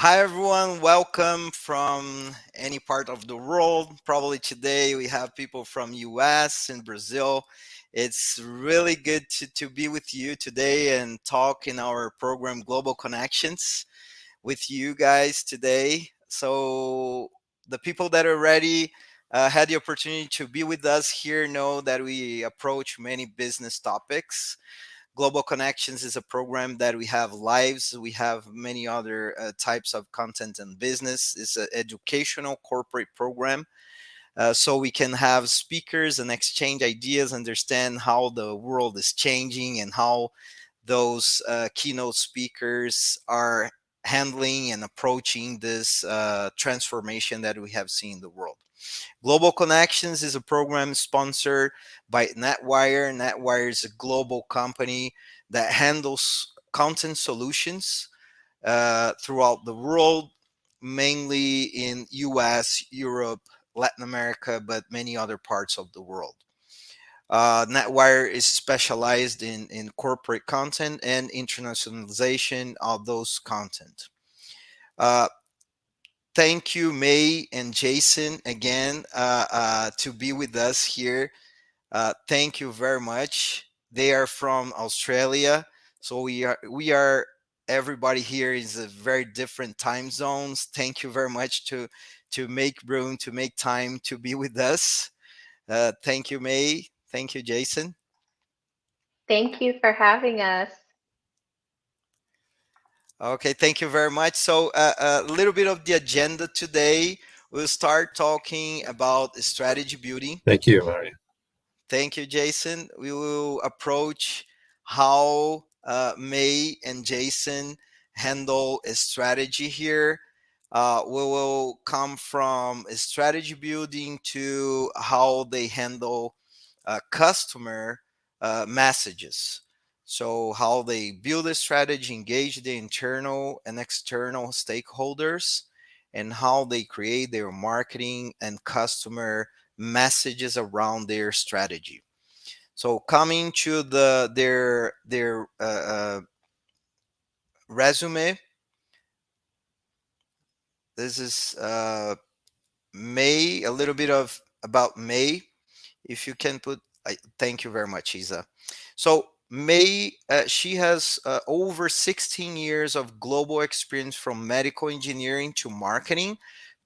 Hi everyone, welcome from any part of the world. Probably today we have people from US and Brazil. It's really good to be with you today and talk in our program Global Connections with you guys today. So the people that already had the opportunity to be with us here know that we approach many business topics. Global Connections is a program that we have lives. We have many other types of content and business. It's an educational corporate program. So we can have speakers and exchange ideas, understand how the world is changing and how those keynote speakers are handling and approaching this transformation that we have seen in the world. Global Connections is a program sponsored by Netwire. Netwire is a global company that handles content solutions throughout the world, mainly in US, Europe, Latin America, but many other parts of the world. Netwire is specialized in corporate content and internationalization of those content. Uh, Thank you, Mae and Jason, again to be with us here. Thank you very much. They are from Australia, so we are everybody here is a very different time zones. Thank you very much to make room to make time to be with us. Thank you, Mae. Thank you, Jason. Thank you for having us. Okay, thank you very much. So, a little bit of the agenda today. We'll start talking about strategy building. Thank you, Mario. Thank you, Jason. We will approach how Mae and Jason handle a strategy here. We will come from a strategy building to how they handle customer messages. So, how they build a strategy, engage the internal and external stakeholders, and how they create their marketing and customer messages around their strategy. So coming to their resume, this is Mae. A little bit of about Mae. If you can put, thank you very much, Isa. So Mae, she has over 16 years of global experience from medical engineering to marketing.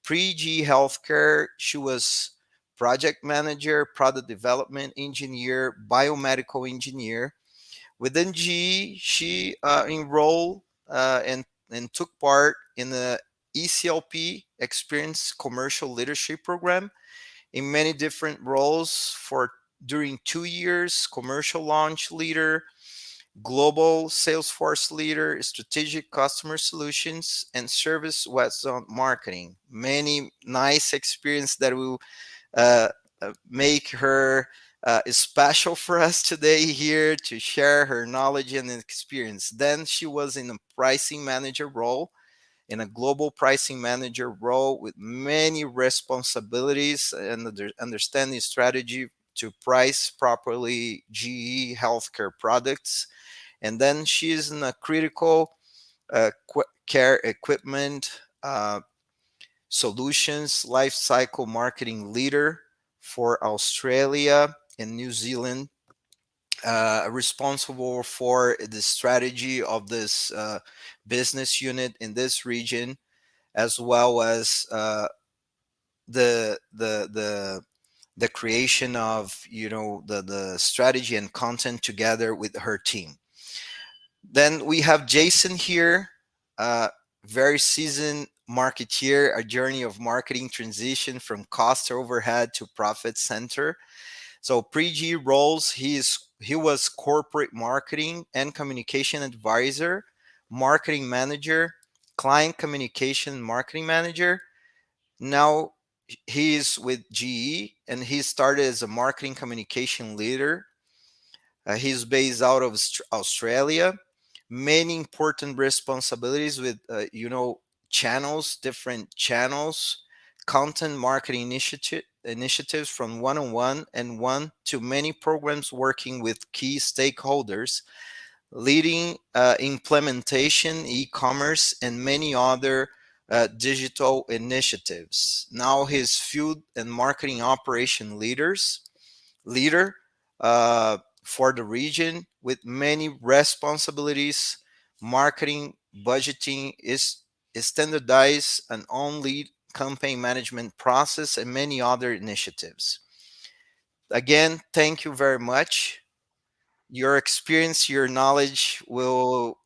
Pre-G Healthcare, she was project manager, product development engineer, biomedical engineer. Within GE, she enrolled and took part in the ECLP Experience Commercial Leadership Program in many different roles for during 2 years: commercial launch leader, global Salesforce leader, strategic customer solutions, and service web zone marketing. Many nice experience that will uh, make her special for us today here to share her knowledge and experience. Then she was in a pricing manager role, in a global pricing manager role with many responsibilities and understanding strategy to price properly GE healthcare products. And then she's in a critical care equipment solutions lifecycle marketing leader for Australia and New Zealand, responsible for the strategy of this business unit in this region, as well as the the creation of the strategy and content together with her team. Then we have Jason here, very seasoned marketeer, a journey of marketing transition from cost overhead to profit center. So pre-G roles, he was corporate marketing and communication advisor, marketing manager, client communication marketing manager. Now he's with GE and he started as a marketing communication leader. He's based out of Australia. Many important responsibilities with channels, different channels, content marketing initiatives from one-on-one and one to many programs, working with key stakeholders, leading implementation, e-commerce, and many other digital initiatives. Now he's field and marketing operation leader for the region with many responsibilities. Marketing, budgeting is standardized and on lead campaign management process and many other initiatives. Again, thank you very much. Your experience, your knowledge we will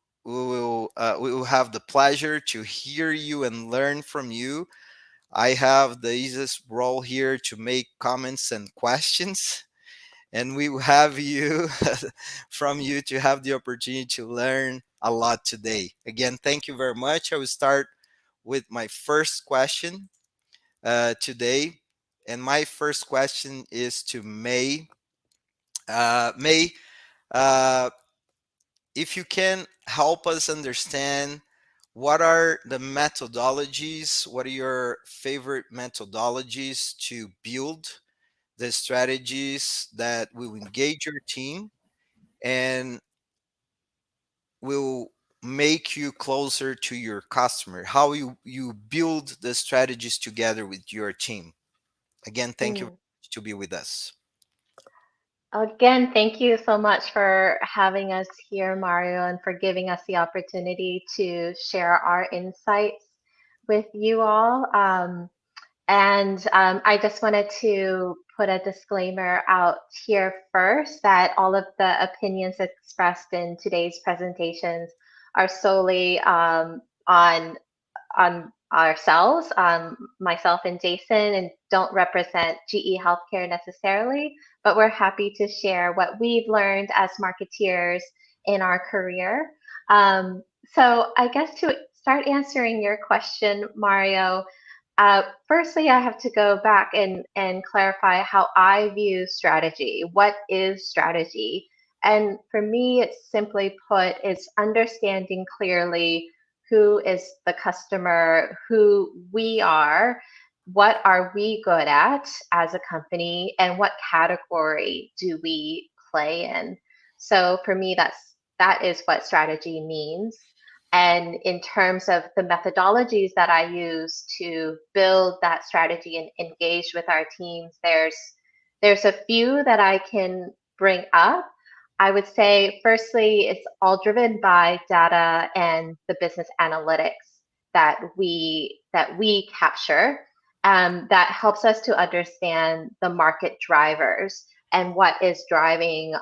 have the pleasure to hear you and learn from you. I have the easiest role here to make comments and questions, and we will have you from you to have the opportunity to learn a lot today. Again, thank you very much. I will start with my first question today, and my first question is to Mae. Mae, uh, if you can help us understand what are the methodologies, what are your favorite methodologies to build the strategies that will engage your team and will make you closer to your customer, how you build the strategies together with your team. Again, thank you Mm. to be with us. Again, thank you so much for having us here, Mario, and for giving us the opportunity to share our insights with you all. And I just wanted to put a disclaimer out here first that all of the opinions expressed in today's presentations are solely on ourselves, myself and Jason, and don't represent GE Healthcare necessarily, but we're happy to share what we've learned as marketeers in our career. So I guess to start answering your question, Mario, firstly, I have to go back and clarify how I view strategy. What is strategy? And for me, it's simply put, it's understanding clearly who is the customer, who we are, what are we good at as a company, and what category do we play in. So for me, that is what strategy means. And in terms of the methodologies that I use to build that strategy and engage with our teams, there's a few that I can bring up. I would say, firstly, it's all driven by data and the business analytics that we capture. That helps us to understand the market drivers and what is driving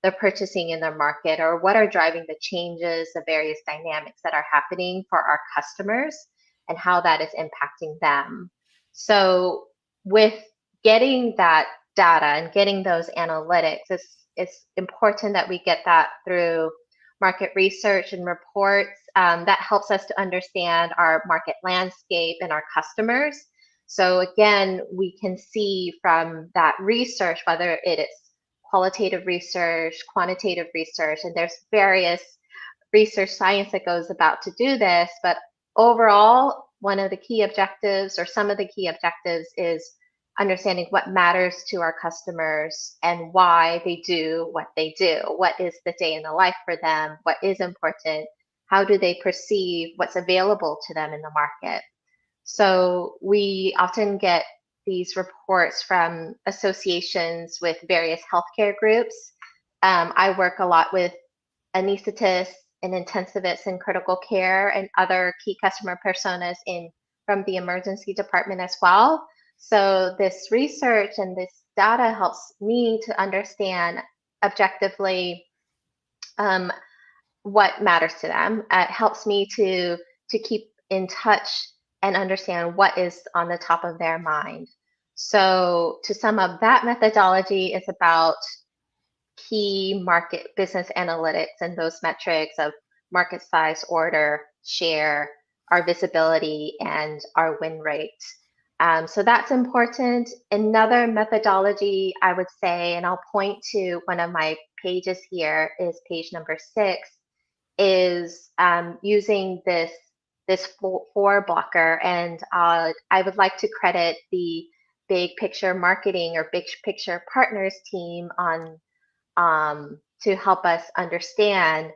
the purchasing in the market, or what are driving the changes, the various dynamics that are happening for our customers and how that is impacting them. So with getting that data and getting those analytics, it's important that we get that through market research and reports. That helps us to understand our market landscape and our customers. So again, we can see from that research, whether it is qualitative research, quantitative research, and there's various research science that goes about to do this. But overall, one of the key objectives, or some of the key objectives, is understanding what matters to our customers and why they do what they do. What is the day in the life for them? What is important? How do they perceive what's available to them in the market? So we often get these reports from associations with various healthcare groups. I work a lot with anesthetists and intensivists in critical care and other key customer personas in from the emergency department as well. So this research and this data helps me to understand objectively um, what matters to them. It helps me to keep in touch and understand what is on the top of their mind. So to sum up, that methodology is about key market business analytics and those metrics of market size, order, share, our visibility, and our win rate. So that's important. Another methodology I would say, and I'll point to one of my pages here, is page number 6, is using this four blocker, and I would like to credit the big picture marketing or big picture partners team on to help us understand,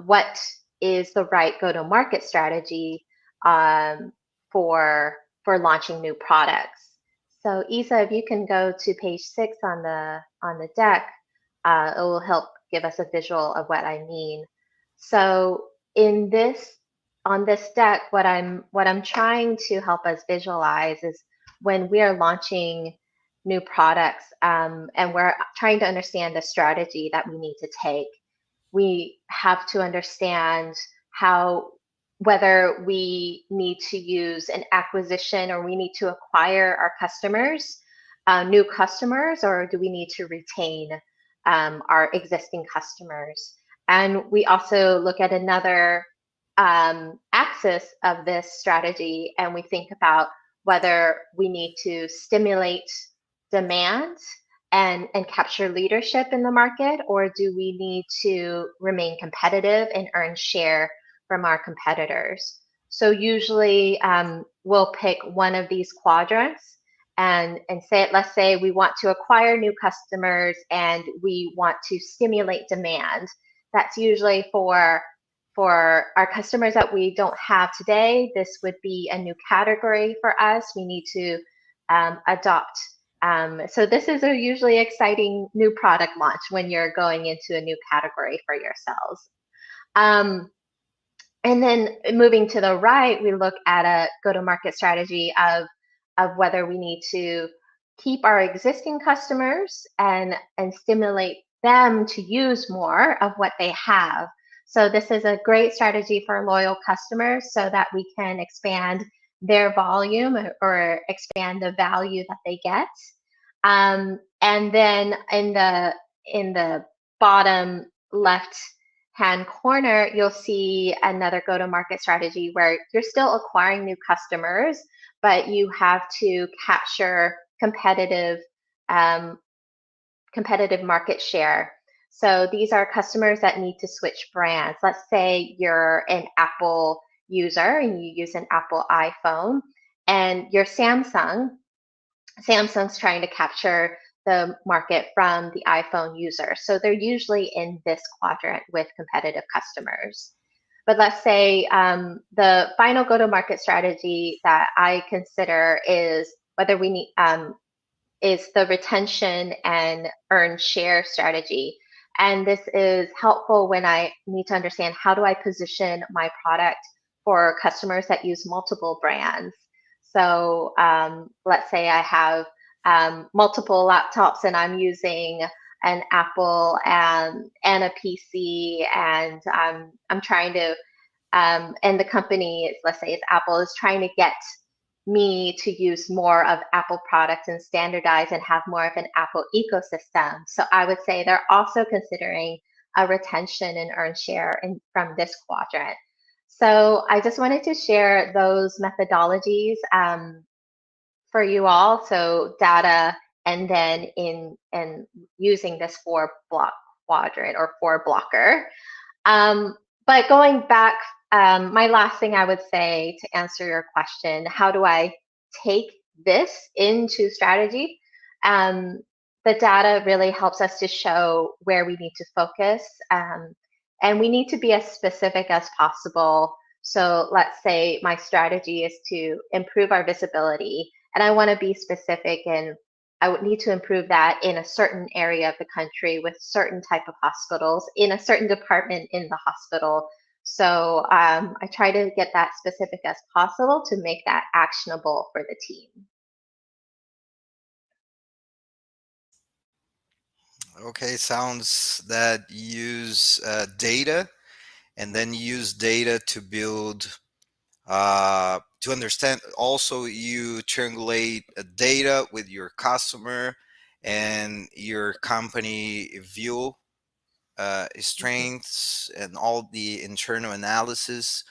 what is the right go-to-market strategy. um, for launching new products. So Isa, if you can go to page 6 on the deck, it will help give us a visual of what I mean. So in this on this deck, what I'm trying to help us visualize is when we are launching new products, and we're trying to understand the strategy that we need to take. We have to understand how whether we need to use an acquisition or we need to acquire our customers, new customers, or do we need to retain our existing customers? And we also look at another axis of this strategy and we think about whether we need to stimulate demand and capture leadership in the market, or do we need to remain competitive and earn share from our competitors? So usually we'll pick one of these quadrants and say, let's say we want to acquire new customers and we want to stimulate demand. That's usually for our customers that we don't have today. This would be a new category for us. We need to adopt. So this is a usually exciting new product launch when you're going into a new category for yourselves. Um, and then moving to the right, we look at a go-to-market strategy of whether we need to keep our existing customers and stimulate them to use more of what they have. So this is a great strategy for loyal customers so that we can expand their volume or expand the value that they get. And then in the bottom left hand corner, you'll see another go-to-market strategy where you're still acquiring new customers, but you have to capture um, competitive market share. So these are customers that need to switch brands. Let's say you're an Apple user and you use an Apple iPhone, and you're Samsung. Samsung's trying to capture the market from the iPhone user. So they're usually in this quadrant with competitive customers. But let's say the final go-to-market strategy that I consider is whether we need is the retention and earn share strategy. And this is helpful when I need to understand how do I position my product for customers that use multiple brands. So let's say I have multiple laptops and I'm using an Apple and a PC, and I'm trying to, and the company, let's say it's Apple, is trying to get me to use more of Apple products and standardize and have more of an Apple ecosystem. So I would say they're also considering a retention and earn share from this quadrant. So I just wanted to share those methodologies for you all. So data, and then in using this 4 block quadrant or 4 blocker. But going back, my last thing I would say to answer your question, how do I take this into strategy? Um, the data really helps us to show where we need to focus, and we need to be as specific as possible. So let's say my strategy is to improve our visibility, and I want to be specific, and I would need to improve that in a certain area of the country with certain type of hospitals in a certain department in the hospital. So I try to get that specific as possible to make that actionable for the team. Okay, sounds that you use data and then use data to build to understand. Also, you triangulate data with your customer and your company view Mhm. strengths and all the internal analysis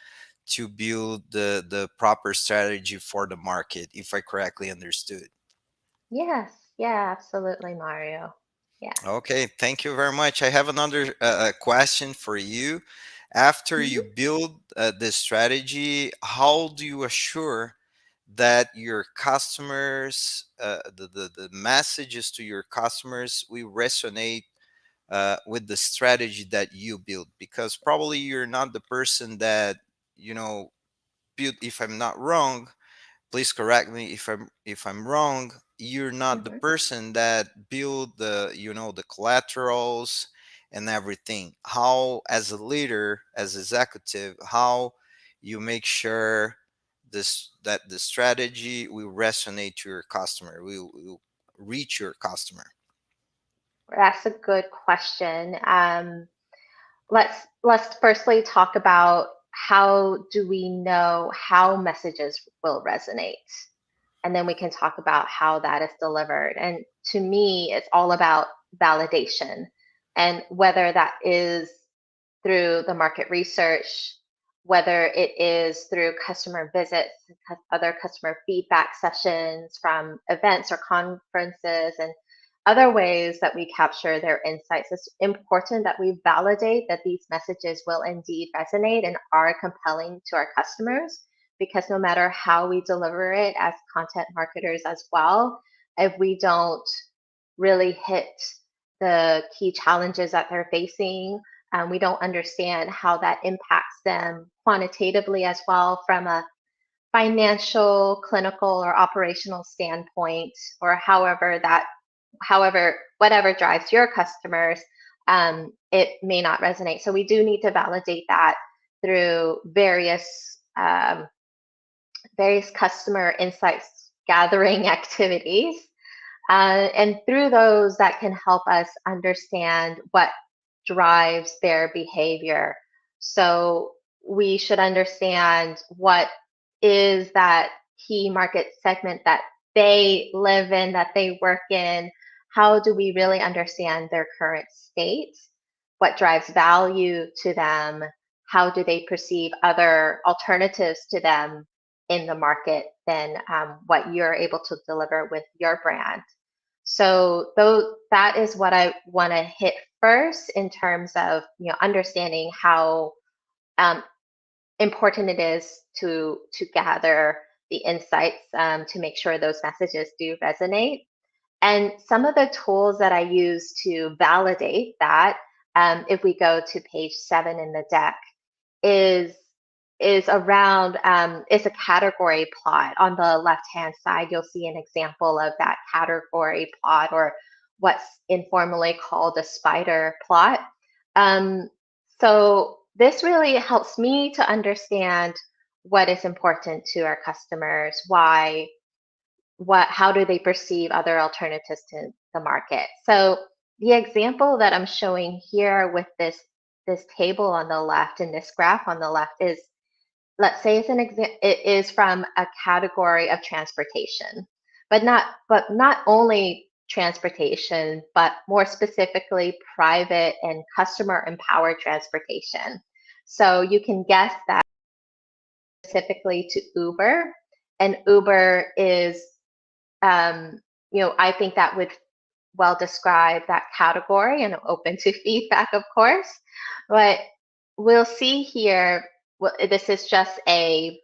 to build the proper strategy for the market, if I correctly understood. Yes, yeah, absolutely, Mario. Yeah. Okay, thank you very much. I have another question for you. After you Mhm. build this strategy, how do you assure that your customers, the messages to your customers will resonate with the strategy that you build? Because probably you're not the person that, you know, built, if I'm not wrong, please correct me if I'm wrong, you're not the Mhm. person that build the, the collaterals and everything. How, as a leader, as executive, how you make sure this that the strategy will resonate to your customer, will reach your customer? That's a good question. Let's firstly talk about how do we know how messages will resonate, and then we can talk about how that is delivered. And to me, it's all about validation, and whether that is through the market research, whether it is through customer visits, other customer feedback sessions from events or conferences, and other ways that we capture their insights. It's important that we validate that these messages will indeed resonate and are compelling to our customers, because no matter how we deliver it as content marketers as well, if we don't really hit the key challenges that they're facing, we don't understand how that impacts them quantitatively as well from a financial, clinical, or operational standpoint, or however, whatever drives your customers, it may not resonate. So we do need to validate that through various customer insights gathering activities. And through those, that can help us understand what drives their behavior. So we should understand what is that key market segment that they live in, that they work in. How do we really understand their current state? What drives value to them? How do they perceive other alternatives to them in the market than what you're able to deliver with your brand? So though that is what I want to hit first in terms of understanding how um, important it is to gather the insights to make sure those messages do resonate. And some of the tools that I use to validate that, if we go to page 7 in the deck, is is around is a category plot. On the left hand side, you'll see an example of that category plot, or what's informally called a spider plot. um, so this really helps me to understand what is important to our customers, why, how do they perceive other alternatives to the market. So the example that I'm showing here with this table on the left and this graph on the left is, let's say it is from a category of transportation, but not only transportation, but more specifically private and customer empowered transportation. So you can guess that specifically to Uber, and Uber is, I think that would well describe that category, and I'm open to feedback, of course. But we'll see here, well, this is just a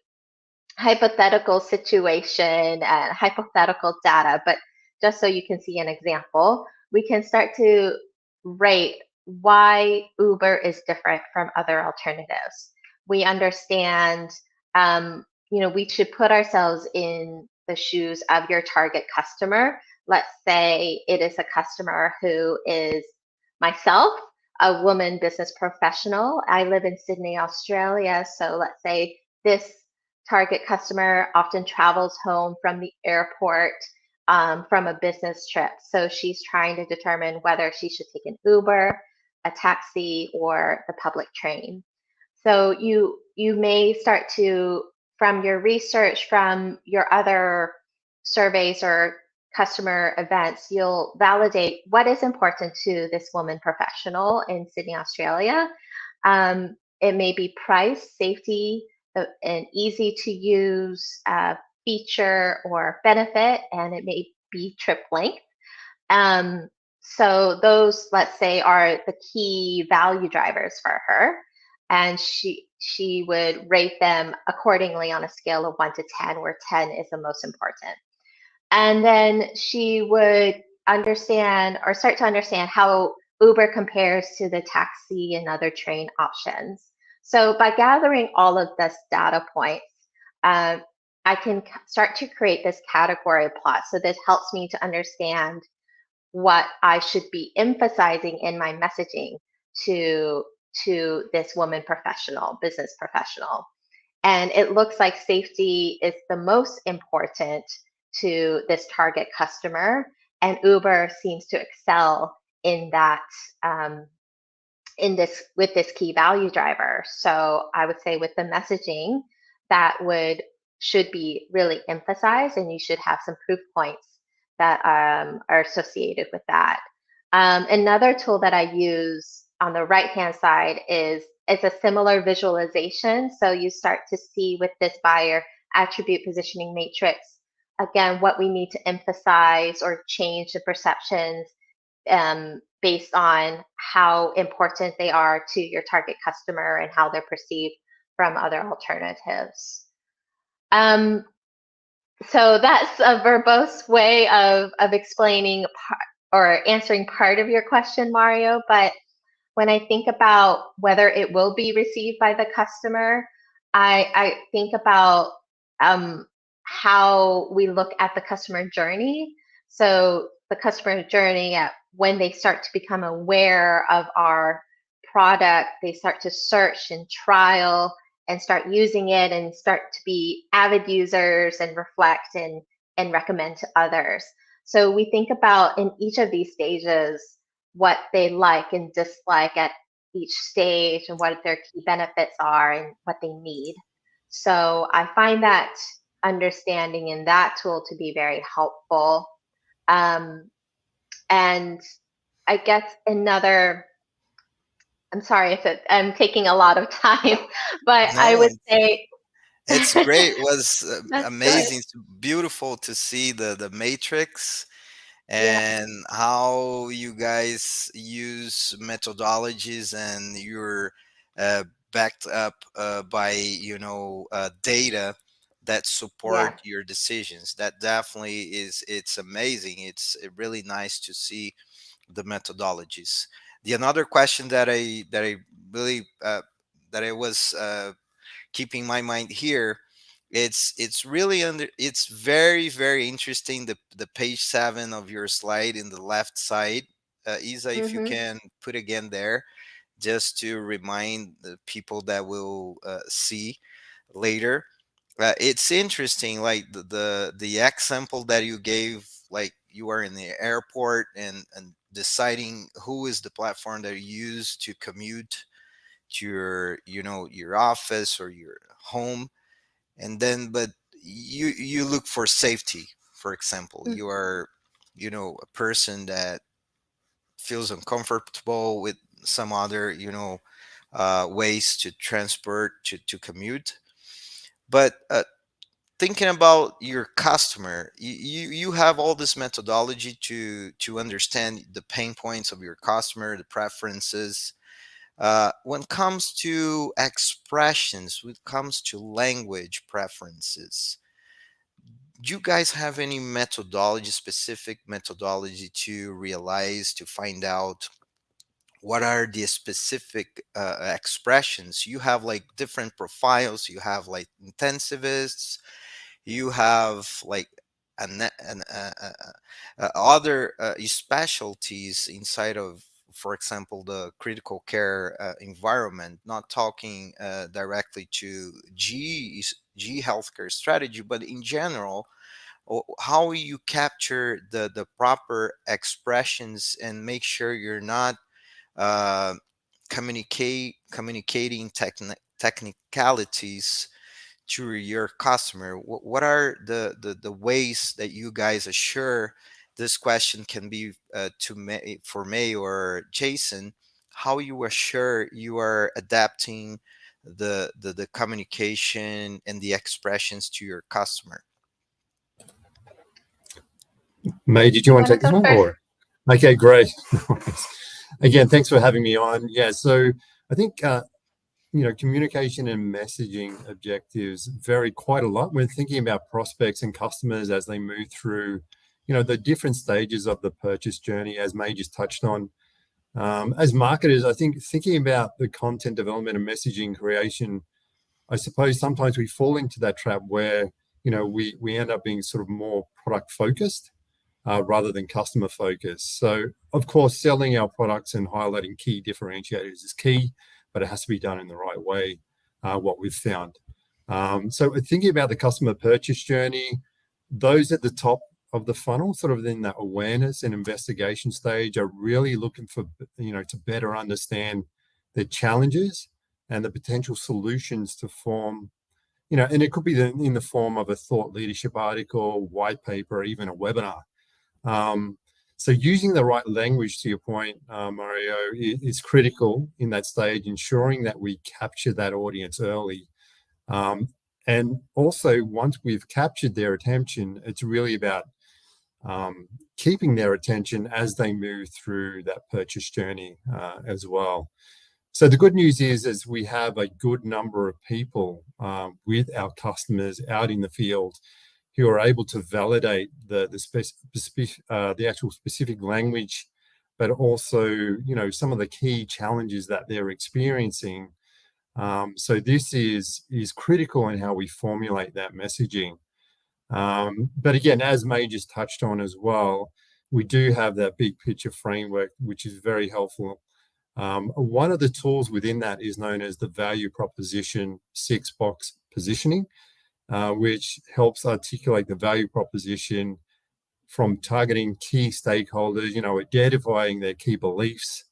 hypothetical situation and hypothetical data, but just so you can see an example, we can start to rate why Uber is different from other alternatives. We understand, we should put ourselves in the shoes of your target customer. Let's say it is a customer who is myself, a woman business professional. I live in Sydney, Australia. So let's say this target customer often travels home from the airport from a business trip. So she's trying to determine whether she should take an Uber, a taxi, or the public train. So you may start to, from your research, from your other surveys or customer events, you'll validate what is important to this woman professional in Sydney, Australia. It may be price, safety, an easy to use feature or benefit, and it may be trip length. Um, so those, let's say, are the key value drivers for her, and she would rate them accordingly on a scale of 1 to 10, where 10 is the most important. And then she would understand, or start to understand, how Uber compares to the taxi and other train options. So by gathering all of this data points, uh, I can start to create this category plot. So this helps me to understand what I should be emphasizing in my messaging to this woman professional, business professional. And it looks like safety is the most important to this target customer. And Uber seems to excel in that, in this, with this key value driver. So I would say with the messaging, that would should be really emphasized, and you should have some proof points that are associated with that. Another tool that I use on the right hand side is it's a similar visualization. So you start to see with this buyer attribute positioning matrix, again, what we need to emphasize or change the perceptions based on how important they are to your target customer and how they're perceived from other alternatives. Um, so that's a verbose way of explaining or answering part of your question, Mario. But when I think about whether it will be received by the customer, I think about how we look at the customer journey. So the customer journey at when they start to become aware of our product, they start to search and trial and start using it and start to be avid users and reflect and recommend to others. So we think about in each of these stages what they like and dislike at each stage and what their key benefits are and what they need. So I find that understanding in that tool to be very helpful. Um, and I guess another, I'm sorry if I'm taking a lot of time, but I No, would say it's great. It was that's good. amazing. It's beautiful to see the matrix Yeah, and how you guys use methodologies, and you're uh, backed up by data that support yeah. your decisions. That definitely is, it's amazing. It's really nice to see the methodologies. The another question that I really that I was keeping my mind here, it's really under, it's very interesting, the page 7 of your slide in the left side. Isa, if you Mm-hmm. can put again there, just to remind the people that will see later. It's interesting, like the example that you gave, like you are in the airport and deciding who is the platform that you use to commute to your, your office or your home. And then, but you look for safety. For example, Mm-hmm. you are, a person that feels uncomfortable with some other, ways to transport, to commute. But thinking about your customer, you have all this methodology to understand the pain points of your customer, the preferences. When it comes to expressions, when it comes to language preferences, do you guys have any methodology, specific methodology, to realize, to find out what are the specific expressions? You have like different profiles. You have like intensivists, you have like other specialties inside of, for example, the critical care environment, not talking directly to G healthcare strategy, but in general, how you capture the proper expressions and make sure you're not uh, communicating technicalities to your customer. What are the ways that you guys assure this question can be for May or Jason, how you assure you are adapting the communication and the expressions to your customer? May, did you You want want to to take this go one first? or? Okay, great. Again, thanks for having me on. Yeah, so I think communication and messaging objectives vary quite a lot when thinking about prospects and customers as they move through, the different stages of the purchase journey, as May just touched on. As marketers, I think thinking about the content development and messaging creation I suppose sometimes we fall into that trap where, we end up being sort of more product focused rather than customer focused. So, of course, selling our products and highlighting key differentiators is key, but it has to be done in the right way, what we've found. So thinking about the customer purchase journey, those at the top of the funnel, sort of in that awareness and investigation stage, are really looking for, to better understand their challenges and the potential solutions to form, and it could be in the form of a thought leadership article, white paper, or even a webinar. So using the right language, to your point, Mario, is critical in that stage, ensuring that we capture that audience early. And also, once we've captured their attention, it's really about keeping their attention as they move through that purchase journey as well. So the good news is we have a good number of people with our customers out in the field who are able to validate the actual specific language, but also, some of the key challenges that they're experiencing. So this is critical in how we formulate that messaging. But again, as Mae just touched on as well, we do have that big picture framework, which is very helpful. One of the tools within that is known as the value proposition 6-box positioning, which helps articulate the value proposition from targeting key stakeholders, identifying their key beliefs,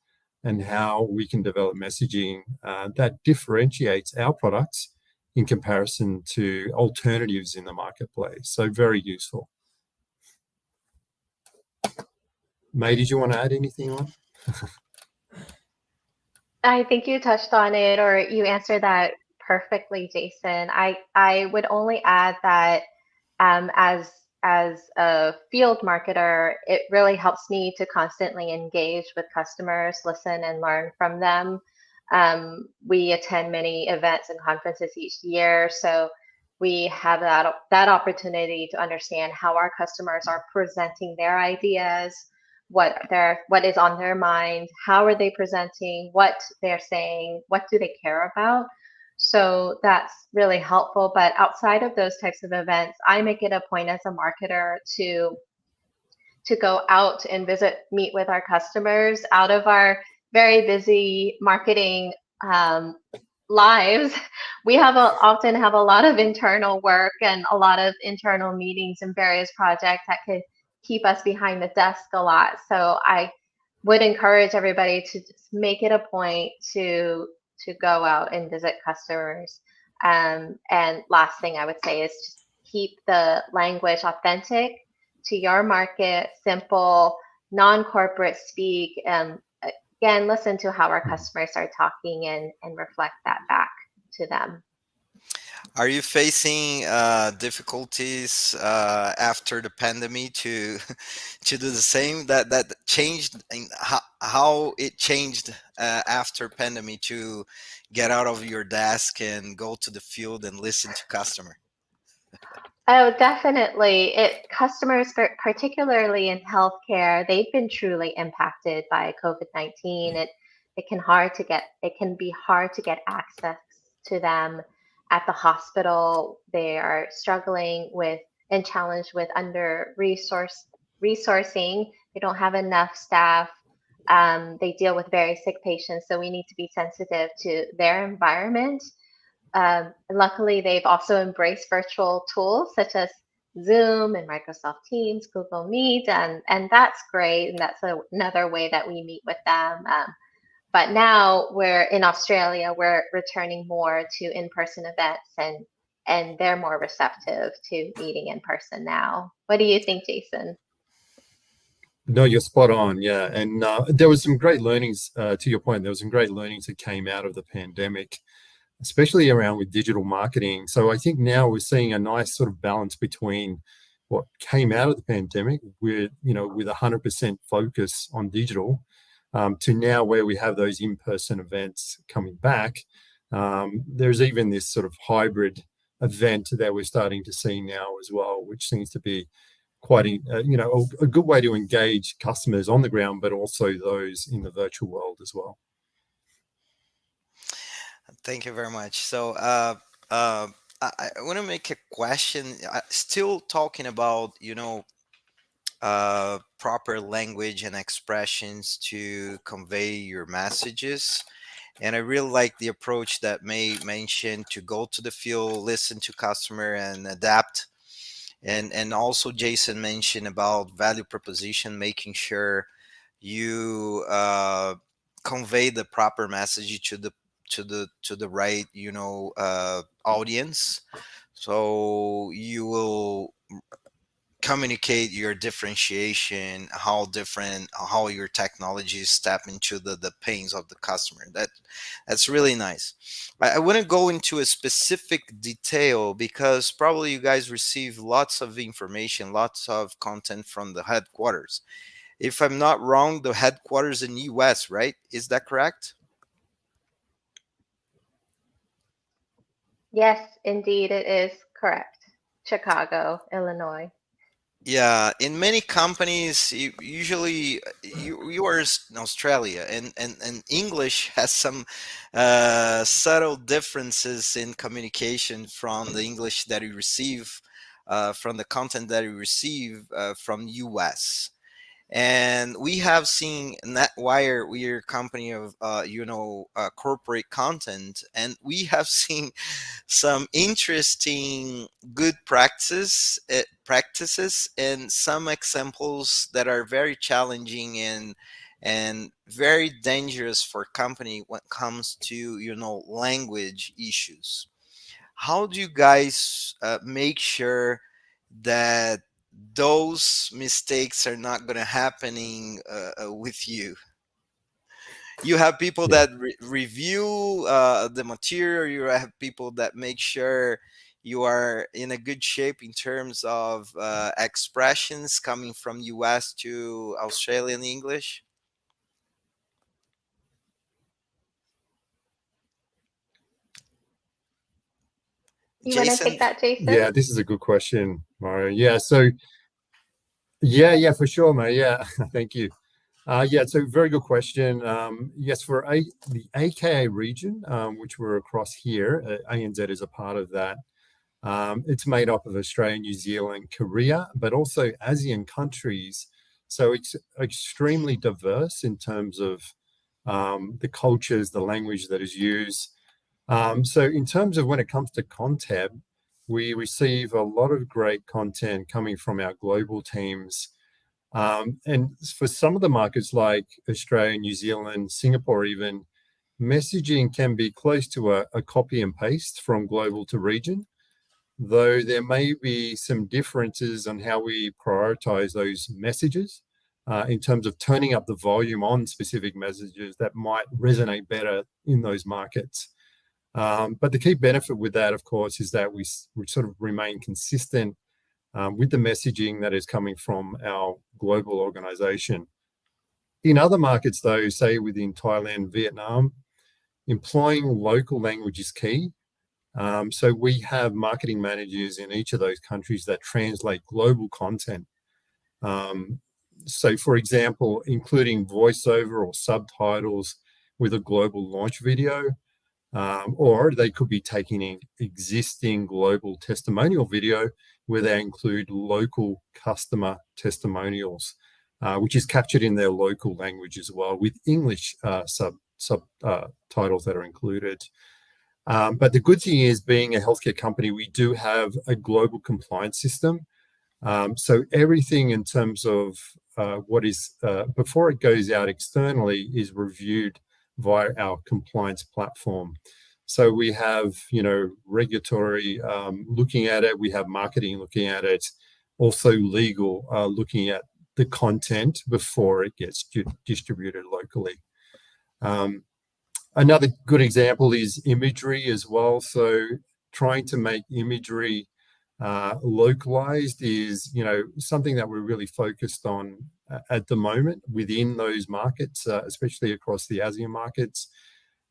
and how we can develop messaging that differentiates our products in comparison to alternatives in the marketplace. So very useful. Mae, did you want to add anything on? I think you touched on it, or you answered that perfectly, Jason. I would only add that as a field marketer, it really helps me to constantly engage with customers, listen and learn from them. We attend many events and conferences each year, so we have that opportunity to understand how our customers are presenting their ideas, what is on their mind, how are they presenting, what they're saying, what do they care about. So that's really helpful. But outside of those types of events, I make it a point as a marketer to go out and meet with our customers out of our very busy marketing lives. We often have a lot of internal work and a lot of internal meetings and various projects that could keep us behind the desk a lot. So I would encourage everybody to just make it a point to go out and visit customers. And last thing I would say is just keep the language authentic to your market, simple, non-corporate speak. Again, listen to how our customers are talking and reflect that back to them. Are you facing difficulties after the pandemic to do the same? That changed, and how it changed after pandemic to get out of your desk and go to the field and listen to customer? Oh, definitely. Customers, particularly in healthcare, they've been truly impacted by COVID-19. It can be hard to get access to them at the hospital. They are struggling with and challenged with resourcing. They don't have enough staff. They deal with very sick patients, so we need to be sensitive to their environment. Luckily, they've also embraced virtual tools such as Zoom and Microsoft Teams, Google Meet, and that's great. And that's another way that we meet with them. But now we're in Australia, we're returning more to in-person events, and they're more receptive to meeting in person now. What do you think, Jason? No, you're spot on. Yeah. And there was some great learnings, to your point, there was some great learnings that came out of the pandemic, especially around with digital marketing. So I think now we're seeing a nice sort of balance between what came out of the pandemic with 100% focus on digital to now where we have those in-person events coming back. There's even this sort of hybrid event that we're starting to see now as well, which seems to be quite a good way to engage customers on the ground, but also those in the virtual world as well. Thank you very much. So Uh, I want to make a question. Still talking about, proper language and expressions to convey your messages. And I really like the approach that May mentioned to go to the field, listen to customer, and adapt. And also Jason mentioned about value proposition, making sure you convey the proper message to the right audience, so you will communicate your differentiation, how your technologies step into the pains of the customer. That's really nice. I wouldn't go into a specific detail because probably you guys receive lots of information, lots of content from the headquarters. If I'm not wrong, the headquarters in US, right? Is that correct? Yes, indeed, it is correct. Chicago, Illinois. Yeah, in many companies, usually you are in Australia, and English has some subtle differences in communication from the English that you receive, from the content that you receive from US. And we have seen NetWire, we're a company of corporate content, and we have seen some interesting good practices and some examples that are very challenging and very dangerous for company when it comes to language issues. How do you guys make sure that those mistakes are not going to happening with you? You have people Yeah. that review the material. You have people that make sure you are in a good shape in terms of expressions coming from US to Australian English. You want to take Jason. that, Jason? Yeah, this is a good question, Mario. Yeah, so yeah, for sure, mate. Yeah, thank you. Yeah, it's a very good question. Yes, for the AKA region, which we're across here, ANZ is a part of that. It's made up of Australia, New Zealand, Korea, but also ASEAN countries. So it's extremely diverse in terms of the cultures, the language that is used. So in terms of when it comes to content, we receive a lot of great content coming from our global teams. And for some of the markets like Australia, New Zealand, Singapore, even, messaging can be close to a copy and paste from global to region, though there may be some differences on how we prioritize those messages in terms of turning up the volume on specific messages that might resonate better in those markets. But the key benefit with that, of course, is that we sort of remain consistent with the messaging that is coming from our global organization. In other markets, though, say within Thailand, Vietnam, employing local language is key. So we have marketing managers in each of those countries that translate global content. So, for example, including voiceover or subtitles with a global launch video, or they could be taking an existing global testimonial video where they include local customer testimonials, which is captured in their local language as well, with English subtitles that are included. But the good thing is, being a healthcare company, we do have a global compliance system. So everything in terms of what is before it goes out externally is reviewed via our compliance platform. So we have, regulatory looking at it. We have marketing looking at it. Also legal looking at the content before it gets distributed locally. Another good example is imagery as well. So trying to make imagery localized is, something that we're really focused on at the moment within those markets, especially across the ASEAN markets.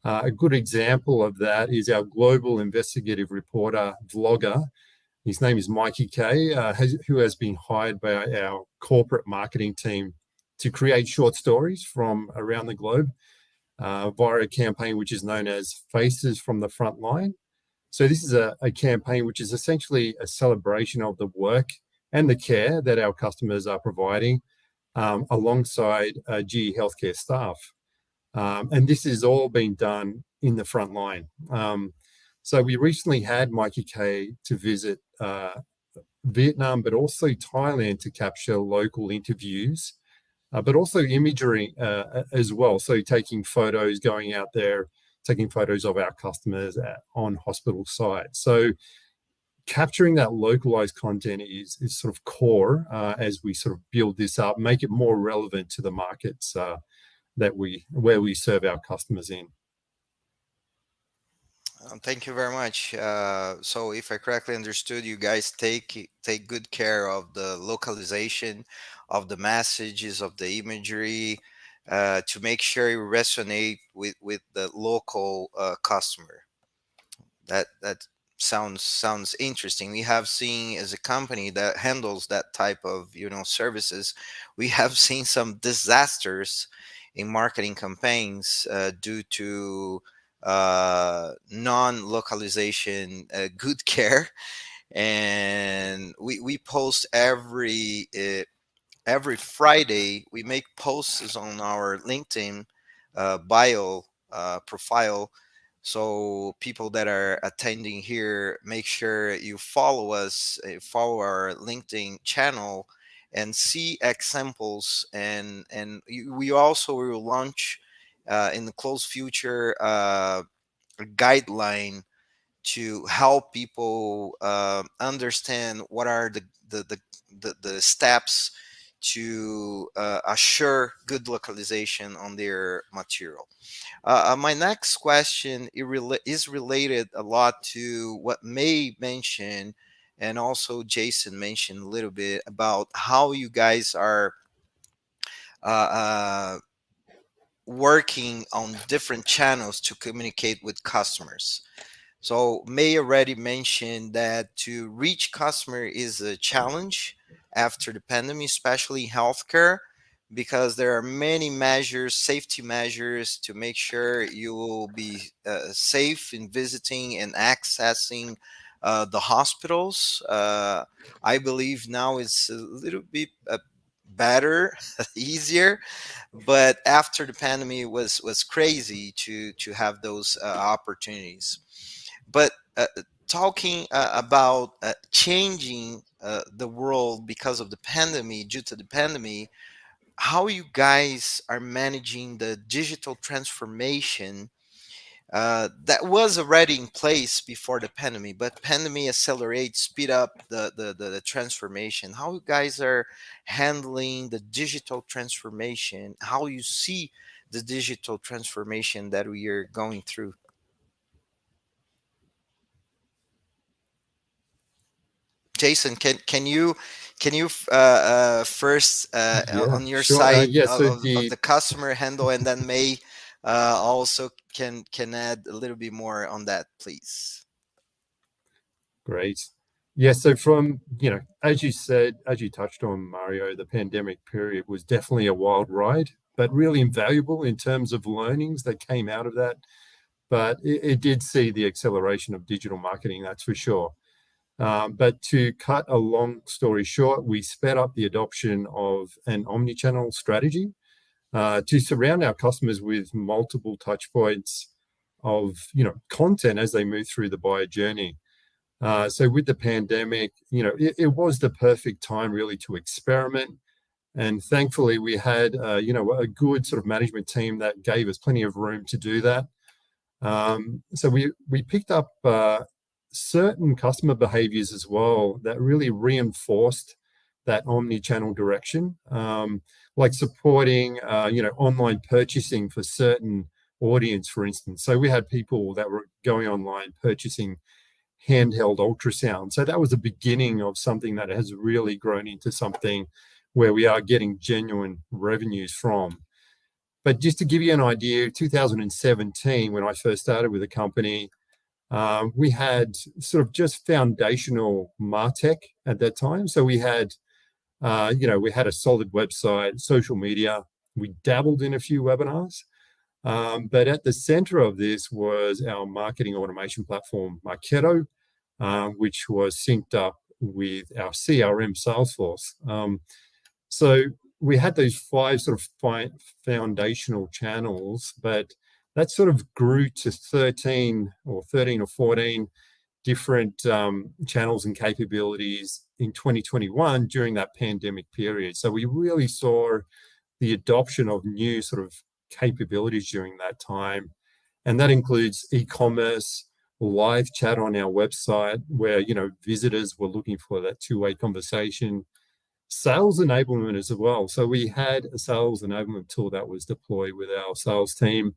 A good example of that is our global investigative reporter, vlogger. His name is Mikey K, who has been hired by our corporate marketing team to create short stories from around the globe via a campaign which is known as Faces from the Front Line. So this is a campaign which is essentially a celebration of the work and the care that our customers are providing alongside GE Healthcare staff. And this is all being done in the front line. So we recently had Mikey K to visit Vietnam, but also Thailand to capture local interviews, but also imagery as well. So taking photos, going out there, taking photos of our customers on hospital sites. So capturing that localized content is sort of core as we sort of build this up, make it more relevant to the markets where we serve our customers in. Thank you very much. So, if I correctly understood, you guys take good care of the localization of the messages, of the imagery, to make sure you resonate with the local customer. That sounds interesting. We have seen, as a company that handles that type of services, we have seen some disasters in marketing campaigns due to non-localization good care. And we post every Friday. We make posts on our LinkedIn bio profile. So people that are attending here, make sure you follow us, follow our LinkedIn channel, and see examples. We also will launch in the close future a guideline to help people understand what are the steps to assure good localization on their material. My next question is related a lot to what May mentioned, and also Jason mentioned a little bit about how you guys are uh, uh, working on different channels to communicate with customers. So May already mentioned that to reach customer is a challenge after the pandemic, especially in healthcare, because there are many measures, safety measures, to make sure you will be safe in visiting and accessing the hospitals. I believe now it's a little bit better, easier, but after the pandemic was crazy to have those opportunities. But talking about changing the world because of the pandemic, due to the pandemic, how you guys are managing the digital transformation that was already in place before the pandemic, but pandemic accelerates, speed up the transformation. How you guys are handling the digital transformation, how you see the digital transformation that we are going through. Jason, can you first Yeah, on your sure. side Yeah, so of the customer handle, and then May also can add a little bit more on that, please. great. Yeah, so from, as you said, as you touched on, Mario, the pandemic period was definitely a wild ride, but really invaluable in terms of learnings that came out of that. But it did see the acceleration of digital marketing, that's for sure. But to cut a long story short, we sped up the adoption of an omni-channel strategy to surround our customers with multiple touch points of content as they move through the buyer journey. So with the pandemic, it was the perfect time really to experiment. And thankfully, we had a good sort of management team that gave us plenty of room to do that. So we picked up certain customer behaviors as well that really reinforced that omni-channel direction, like supporting online purchasing for certain audience, for instance. So we had people that were going online purchasing handheld ultrasound. So that was the beginning of something that has really grown into something where we are getting genuine revenues from. But just to give you an idea, 2017, when I first started with the company, we had sort of just foundational MarTech at that time. So we had, we had a solid website, social media. We dabbled in a few webinars, But at the center of this was our marketing automation platform, Marketo, which was synced up with our CRM Salesforce. So we had those five sort of foundational channels, but that sort of grew to 13 or 14 different channels and capabilities in 2021 during that pandemic period. So we really saw the adoption of new sort of capabilities during that time. And that includes e-commerce, live chat on our website where, visitors were looking for that two-way conversation, sales enablement as well. So we had a sales enablement tool that was deployed with our sales team.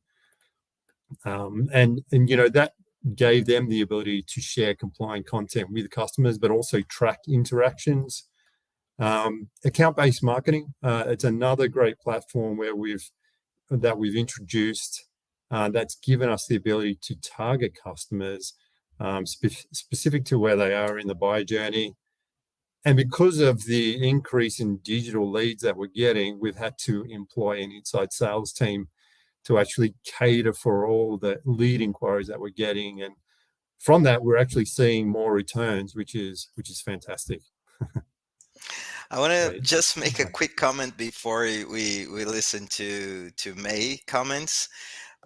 And that gave them the ability to share compliant content with customers, but also track interactions. Account-based marketing, it's another great platform where we've introduced that's given us the ability to target customers specific to where they are in the buyer journey. And because of the increase in digital leads that we're getting, we've had to employ an inside sales team to actually cater for all the lead inquiries that we're getting. And from that, we're actually seeing more returns, which is fantastic. I want to Right. just make a quick comment before we listen to May comments.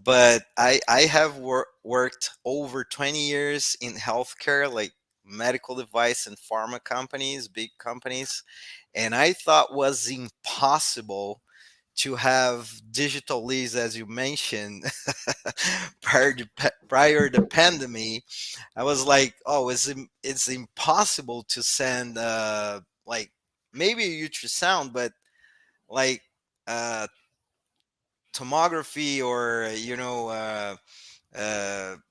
But I have worked over 20 years in healthcare, like medical device and pharma companies, big companies, and I thought was impossible to have digital leads, as you mentioned, prior to pandemic. I was like, oh, it's impossible to send like maybe a ultrasound, but like uh, tomography or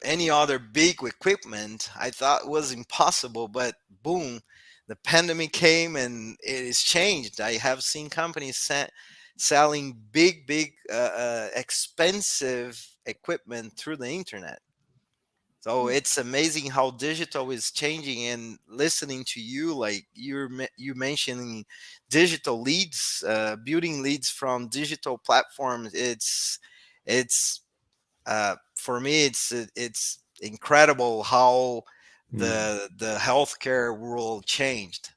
any other big equipment. I thought was impossible, but boom, the pandemic came and it is changed. I have seen companies selling big, expensive equipment through the internet. So it's amazing how digital is changing. And listening to you, like you mentioning digital leads, building leads from digital platforms. It's for me, it's incredible how Mm. the healthcare world changed.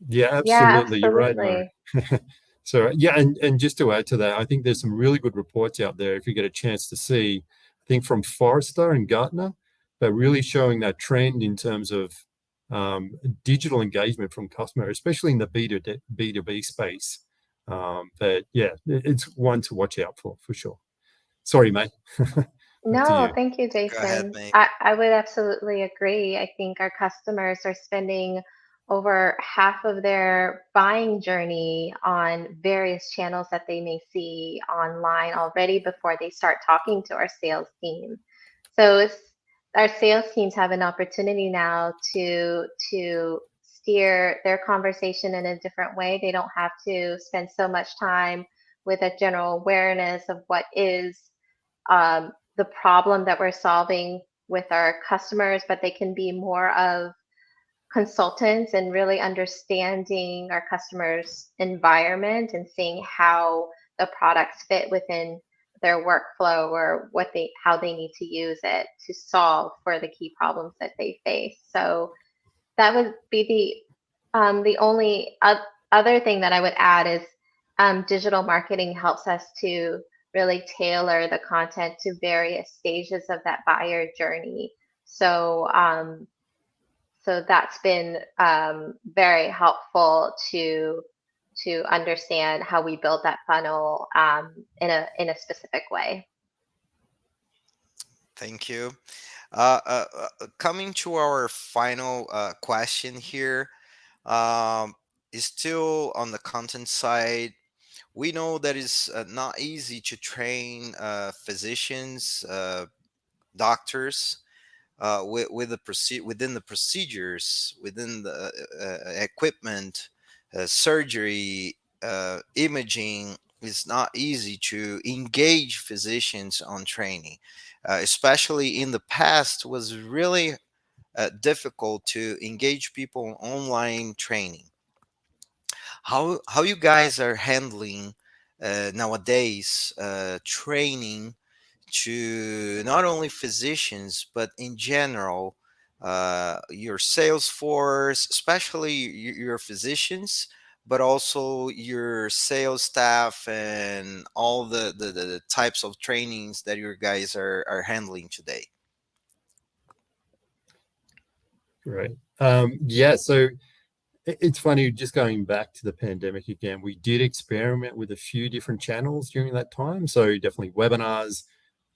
Yeah, Yeah, absolutely. You're right, Mo. absolutely. So yeah, and just to add to that, I think there's some really good reports out there if you get a chance to see. I think from Forrester and Gartner, they're really showing that trend in terms of digital engagement from customer, especially in the B2B space. But yeah, it's one to watch out for sure. Sorry, mate. Back to No, you. thank you, Go ahead, Jason. mate. I would absolutely agree. I think our customers are spending over half of their buying journey on various channels that they may see online already before they start talking to our sales team. So our sales teams have an opportunity now to steer their conversation in a different way. They don't have to spend so much time with a general awareness of what is the problem that we're solving with our customers, but they can be more of consultants and really understanding our customers' environment and seeing how the products fit within their workflow or how they need to use it to solve for the key problems that they face. So that would be the only other thing that I would add is digital marketing helps us to really tailor the content to various stages of that buyer journey. So so that's been very helpful to understand how we build that funnel in a specific way. Thank you. Coming to our final question here, um, is still on the content side. We know that it's not easy to train physicians, doctors, with within the procedures, within the equipment, surgery, imaging. It's not easy to engage physicians on training, especially in the past. Was really difficult to engage people on online training. How you guys are handling nowadays training to not only physicians but in general, your sales force, especially your physicians, but also your sales staff and all the types of trainings that your guys are handling today? Right. Yeah. So it's funny, just going back to the pandemic again, we did experiment with a few different channels during that time. So definitely webinars,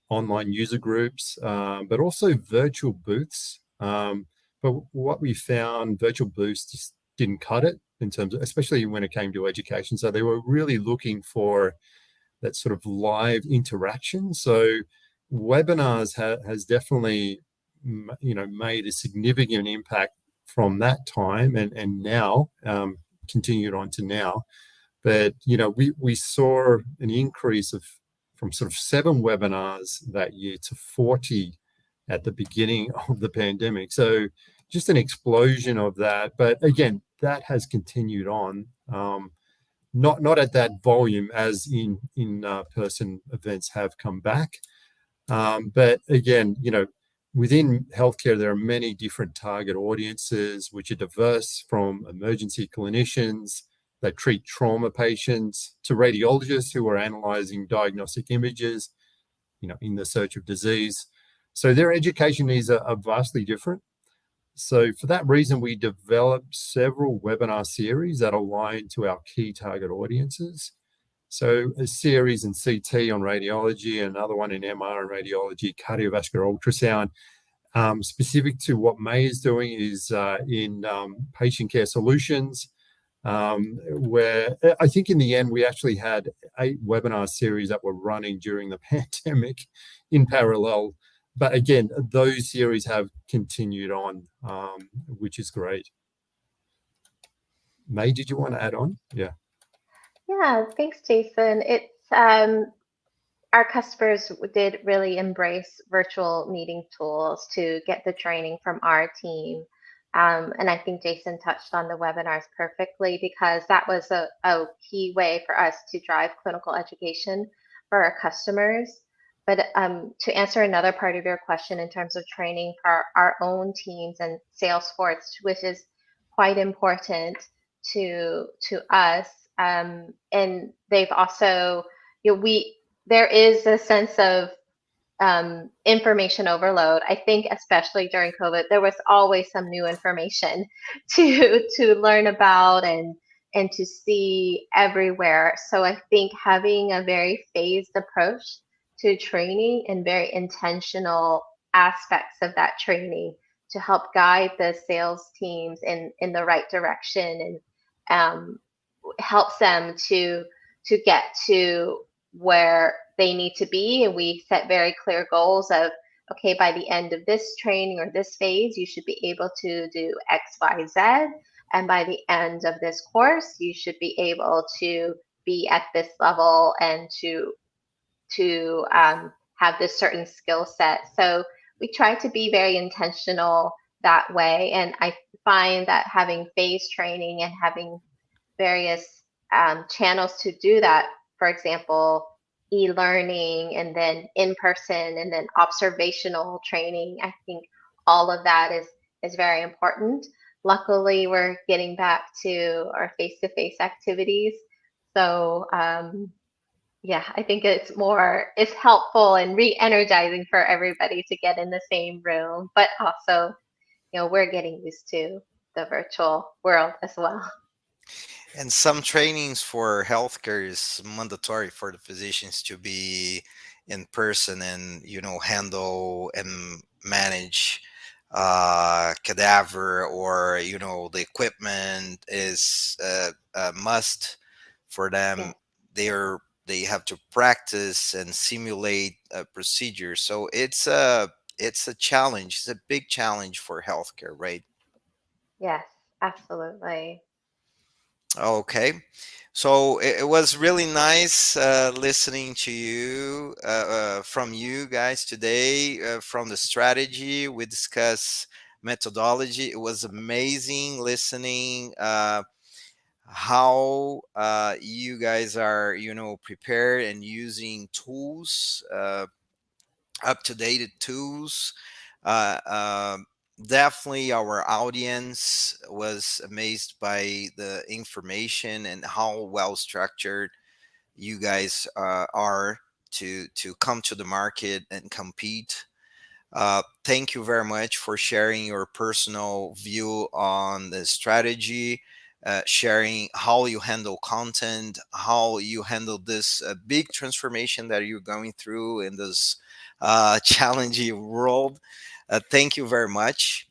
online user groups, but also virtual booths. But what we found, virtual booths just didn't cut it in terms of, especially when it came to education. So they were really looking for that sort of live interaction. So webinars has definitely, made a significant impact from that time and now, continued on to now. But we saw an increase of from sort of 7 webinars that year to 40 at the beginning of the pandemic. So just an explosion of that. But again, that has continued on. Not at that volume as in person events have come back. But again, within healthcare, there are many different target audiences which are diverse, from emergency clinicians that treat trauma patients to radiologists who are analyzing diagnostic images, in the search of disease. So their education needs are vastly different. So for that reason, we developed several webinar series that align to our key target audiences. So a series in CT on radiology, another one in MR and radiology, cardiovascular ultrasound. Specific to what Mae is doing is in patient care solutions, where I think in the end we actually had 8 webinar series that were running during the pandemic in parallel. But again, those series have continued on, which is great. Mae, did you want to add on? Yeah. Yeah, thanks, Jason. It's our customers did really embrace virtual meeting tools to get the training from our team. And I think Jason touched on the webinars perfectly, because that was a key way for us to drive clinical education for our customers. But to answer another part of your question in terms of training for our own teams and Salesforce, which is quite important to us, and they've also, we there is a sense of information overload. I think especially during COVID, there was always some new information to learn about and to see everywhere. So I think having a very phased approach to training and very intentional aspects of that training to help guide the sales teams in the right direction, and helps them to get to where they need to be. And we set very clear goals of, okay, by the end of this training or this phase, you should be able to do X, Y, Z. And by the end of this course, you should be able to be at this level and to have this certain skill set. So we try to be very intentional that way. And I find that having phase training and having various channels to do that, for example, e-learning and then in-person and then observational training, I think all of that is very important. Luckily, we're getting back to our face-to-face activities. So yeah, I think it's helpful and re-energizing for everybody to get in the same room, but also, we're getting used to the virtual world as well. And some trainings for healthcare is mandatory for the physicians to be in person and handle and manage cadaver, or the equipment is a must for them. Yeah. They have to practice and simulate a procedure, so it's a challenge. It's a big challenge for healthcare, right? Yes, absolutely. Okay. So it was really nice listening to you, from you guys today, from the strategy. We discuss methodology. It was amazing listening how you guys are, prepared and using tools, up to date tools. Uh, uh, Definitely, our audience was amazed by the information and how well structured you guys are to come to the market and compete. Thank you very much for sharing your personal view on the strategy, sharing how you handle content, how you handle this big transformation that you're going through in this challenging world. Thank you very much.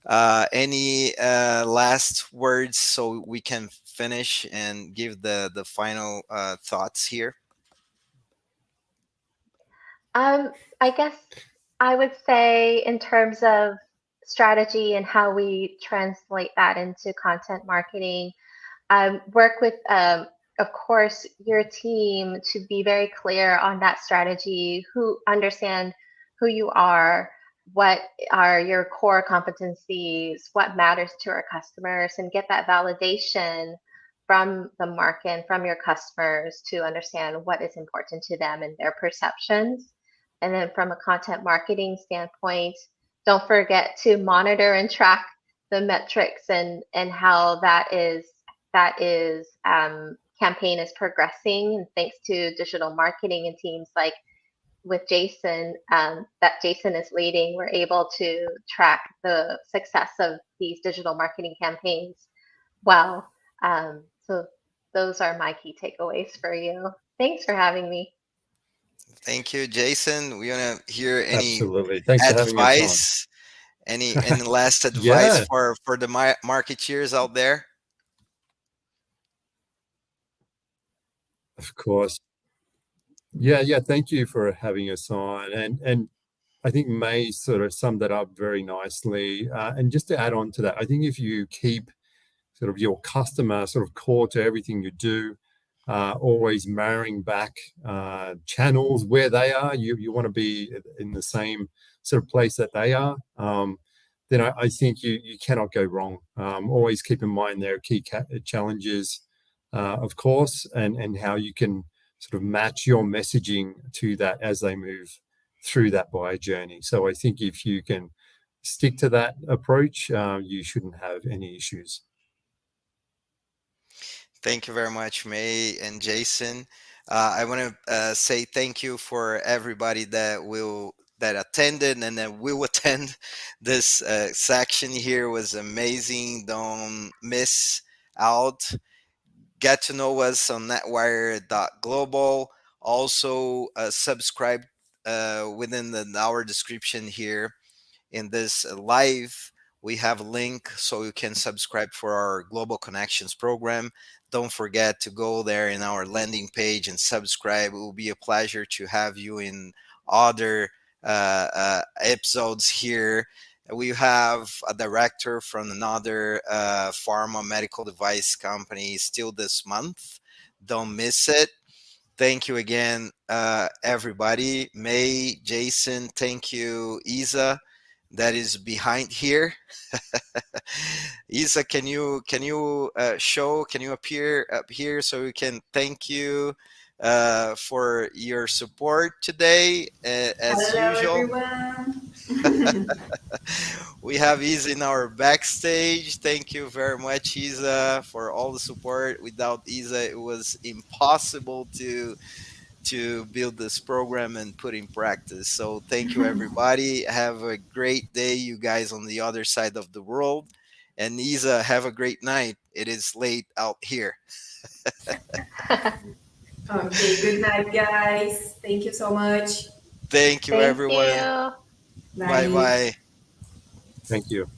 Any last words so we can finish and give the final thoughts here? Um, I guess I would say, in terms of strategy and how we translate that into content marketing, work with, of course, your team to be very clear on that strategy, who understand who you are, what are your core competencies, what matters to our customers, and get that validation from the market and from your customers to understand what is important to them and their perceptions. And then from a content marketing standpoint, don't forget to monitor and track the metrics and how that is campaign is progressing. And thanks to digital marketing and teams like with Jason, that Jason is leading, we're able to track the success of these digital marketing campaigns well. So those are my key takeaways for you. Thanks for having me. Thank you, Jason. We want to hear any Absolutely. Thanks for having us on. advice, any last advice Yeah, for the marketeers out there? of course. Yeah, yeah. Thank you for having us on. And I think May sort of summed that up very nicely. And just to add on to that, I think if you keep sort of your customer sort of core to everything you do, always marrying back channels where they are, you want to be in the same sort of place that they are. Then I think you cannot go wrong. Always keep in mind their key challenges, of course, and how you can sort of match your messaging to that as they move through that buyer journey. So I think if you can stick to that approach, you shouldn't have any issues. Thank you very much, May and Jason. I want to say thank you for everybody that attended and that will attend this section here. Was amazing. Don't miss out. Get to know us on netwire.global. Also, subscribe within our description here in this live. We have a link so you can subscribe for our Global Connections program. Don't forget to go there in our landing page and subscribe. It will be a pleasure to have you in other episodes here. We have a director from another pharma medical device company still this month. Don't miss it. Thank you again, everybody. May, Jason, thank you, Isa, that is behind here. Isa, can you appear up here so we can thank you for your support today, as Hello, usual. everyone. We have Isa in our backstage. Thank you very much, Isa, for all the support. Without Isa, it was impossible to build this program and put in practice. So thank you, everybody. Have a great day, you guys on the other side of the world. And Isa, have a great night. It is late out here. Okay, good night, guys. Thank you so much. Thank you, Thank everyone. you. Bye Bye. bye. Thank you.